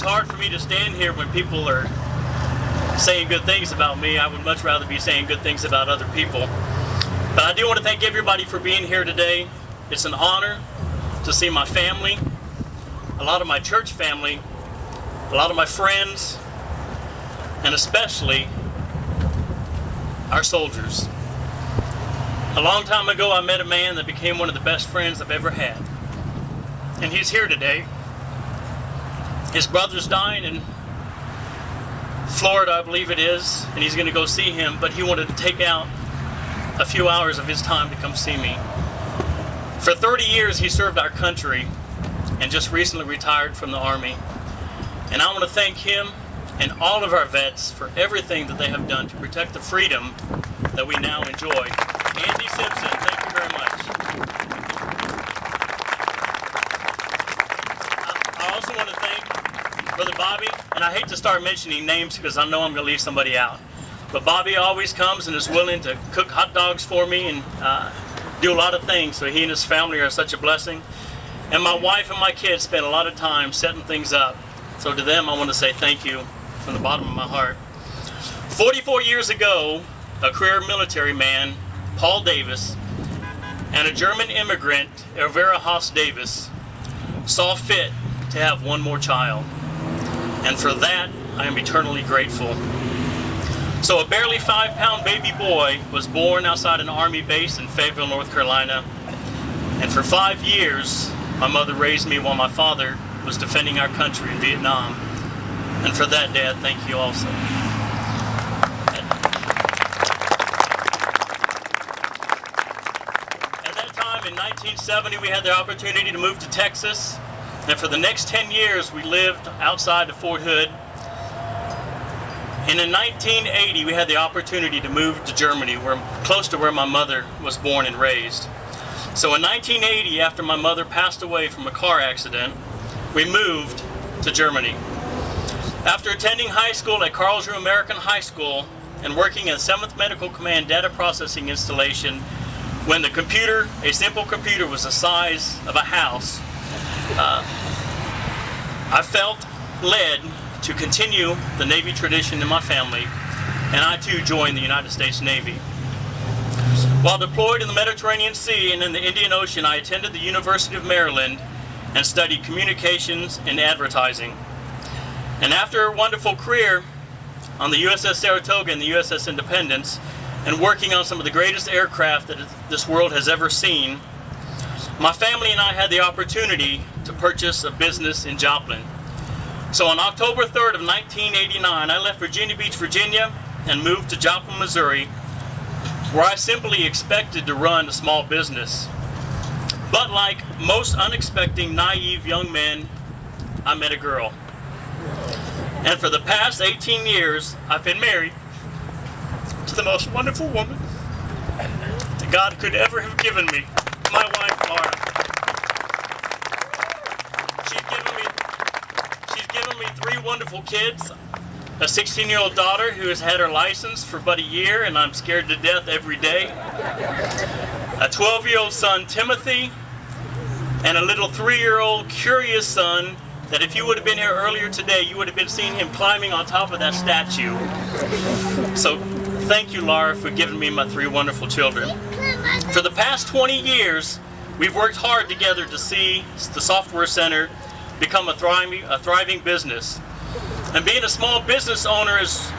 hard for me to stand here when people are saying good things about me. I would much rather be saying good things about other people. But I do want to thank everybody for being here today. It's an honor to see my family, a lot of my church family, a lot of my friends, and especially our soldiers. A long time ago, I met a man that became one of the best friends I've ever had. And he's here today. His brother's dying in Florida, I believe it is, and he's going to go see him, but he wanted to take out a few hours of his time to come see me. For 30 years, he served our country and just recently retired from the Army. And I want to thank him and all of our vets for everything that they have done to protect the freedom that we now enjoy. Andy Simpson, thank you very much. I also want to thank Brother Bobby, and I hate to start mentioning names because I know I'm going to leave somebody out. But Bobby always comes and is willing to cook hot dogs for me and do a lot of things, so he and his family are such a blessing. And my wife and my kids spend a lot of time setting things up. So to them, I want to say thank you from the bottom of my heart. 44 years ago, a career military man, Paul Davis, and a German immigrant, Elvira Haas Davis, saw fit to have one more child. And for that, I am eternally grateful. So a barely 5-pound baby boy was born outside an Army base in Fayetteville, North Carolina. And for 5 years, my mother raised me while my father was defending our country in Vietnam. And for that, Dad, thank you also. At that time, in 1970, we had the opportunity to move to Texas. And for the next 10 years, we lived outside of Fort Hood. And in 1980, we had the opportunity to move to Germany, close to where my mother was born and raised. So in 1980, after my mother passed away from a car accident, we moved to Germany. After attending high school at Karlsruhe American High School and working at 7th Medical Command data processing installation, when the computer, a simple computer, was the size of a house, I felt led to continue the Navy tradition in my family, and I too joined the United States Navy. While deployed in the Mediterranean Sea and in the Indian Ocean, I attended the University of Maryland and studied communications and advertising. And after a wonderful career on the USS Saratoga and the USS Independence, and working on some of the greatest aircraft that this world has ever seen, my family and I had the opportunity to purchase a business in Joplin. So on October 3rd of 1989, I left Virginia Beach, Virginia, and moved to Joplin, Missouri, where I simply expected to run a small business. But like most unexpecting, naive young men, I met a girl. And for the past 18 years, I've been married to the most wonderful woman that God could ever have given me, my wife, Laura. She's given me 3 wonderful kids, a 16-year-old daughter who has had her license for about a year and I'm scared to death every day, a 12-year-old son, Timothy, and a little 3-year-old curious son that if you would have been here earlier today, you would have been seeing him climbing on top of that statue. So thank you, Laura, for giving me my 3 wonderful children. For the past 20 years, we've worked hard together to see the Software Center become a thriving business. And being a small business owner is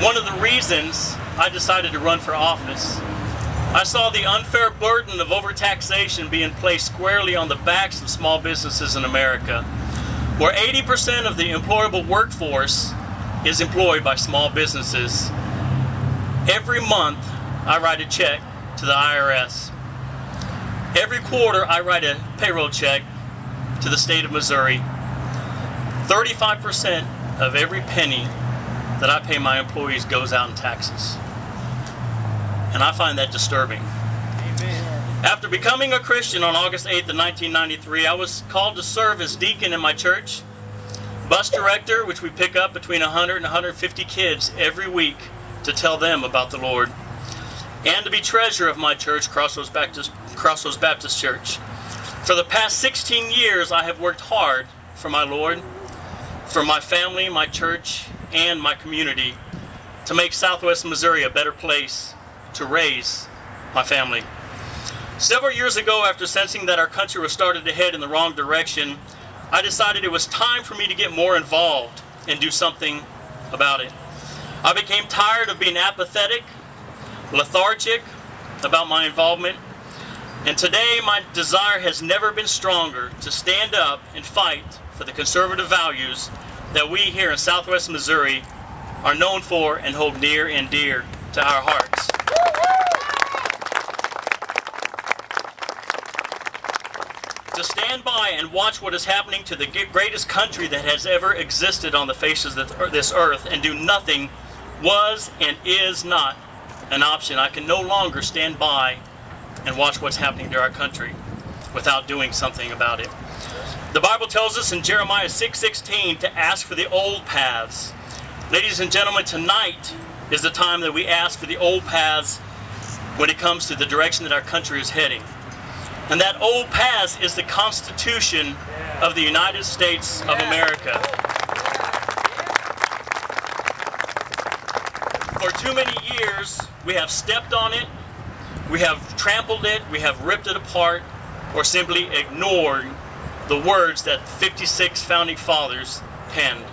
one of the reasons I decided to run for office. I saw the unfair burden of overtaxation being placed squarely on the backs of small businesses in America, where 80% of the employable workforce is employed by small businesses. Every month, I write a check to the IRS. Every quarter, I write a payroll check to the state of Missouri. 35% of every penny that I pay my employees goes out in taxes. And I find that disturbing. Amen. After becoming a Christian on August 8th of 1993, I was called to serve as deacon in my church, bus director, which we pick up between 100 and 150 kids every week to tell them about the Lord, and to be treasurer of my church, Crossroads Baptist Church. For the past 16 years, I have worked hard for my Lord, for my family, my church, and my community to make Southwest Missouri a better place to raise my family. Several years ago, after sensing that our country was starting to head in the wrong direction, I decided it was time for me to get more involved and do something about it. I became tired of being apathetic, lethargic about my involvement, and today my desire has never been stronger to stand up and fight for the conservative values that we here in Southwest Missouri are known for and hold near and dear to our hearts. To stand by and watch what is happening to the greatest country that has ever existed on the face of this earth and do nothing was and is not an option. I can no longer stand by and watch what's happening to our country without doing something about it. The Bible tells us in Jeremiah 6:16 to ask for the old paths. Ladies and gentlemen, tonight is the time that we ask for the old paths when it comes to the direction that our country is heading. And that old path is the Constitution of the United States of America. For too many years, we have stepped on it, we have trampled it, we have ripped it apart, or simply ignored the words that 56 founding fathers penned.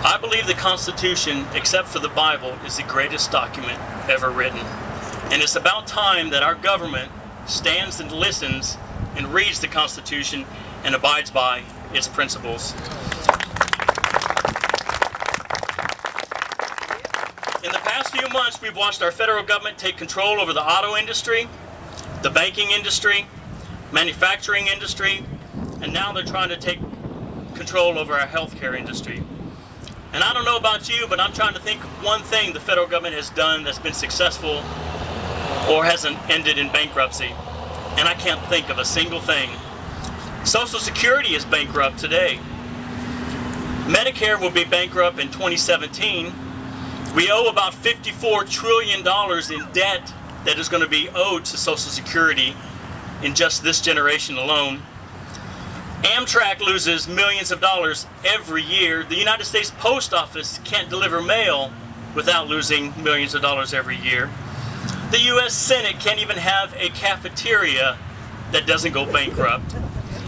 I believe the Constitution, except for the Bible, is the greatest document ever written. And it's about time that our government stands and listens and reads the Constitution and abides by its principles. In the past few months, we've watched our federal government take control over the auto industry, the banking industry, manufacturing industry, and now they're trying to take control over our healthcare industry. And I don't know about you, but I'm trying to think of one thing the federal government has done that's been successful or hasn't ended in bankruptcy. And I can't think of a single thing. Social Security is bankrupt today. Medicare will be bankrupt in 2017. We owe about $54 trillion in debt that is going to be owed to Social Security in just this generation alone. Amtrak loses millions of dollars every year. The United States Post Office can't deliver mail without losing millions of dollars every year. The U.S. Senate can't even have a cafeteria that doesn't go bankrupt.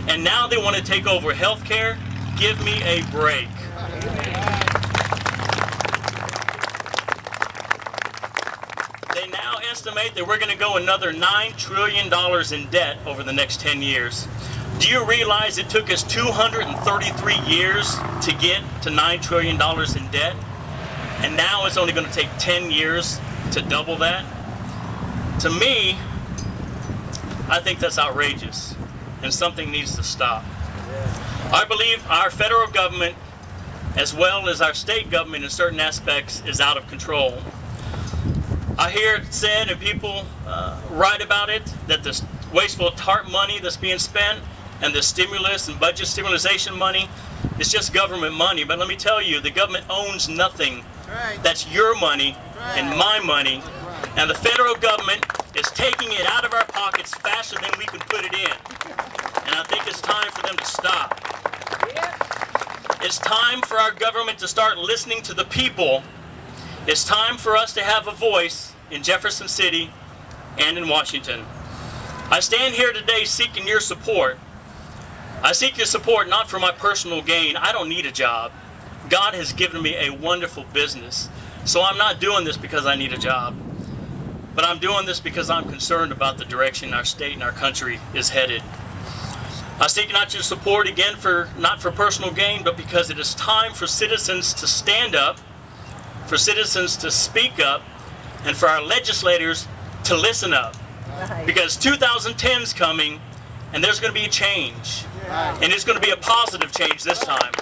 And now they want to take over health care? Give me a break. They now estimate that we're going to go another $9 trillion in debt over the next 10 years. Do you realize it took us 233 years to get to $9 trillion in debt? And now it's only going to take 10 years to double that? To me, I think that's outrageous, and something needs to stop. I believe our federal government, as well as our state government in certain aspects, is out of control. I hear it said, and people write about it, that the wasteful TARP money that's being spent and the stimulus and budget stimulation money is just government money. But let me tell you, the government owns nothing. That's your money and my money. And the federal government is taking it out of our pockets faster than we can put it in. And I think it's time for them to stop. It's time for our government to start listening to the people. It's time for us to have a voice in Jefferson City and in Washington. I stand here today seeking your support. I seek your support not for my personal gain. I don't need a job. God has given me a wonderful business. So I'm not doing this because I need a job. But I'm doing this because I'm concerned about the direction our state and our country is headed. I seek not your support again not for personal gain, but because it is time for citizens to stand up, for citizens to speak up, and for our legislators to listen up. Because 2010 is coming, and there's going to be a change. And it's going to be a positive change this time.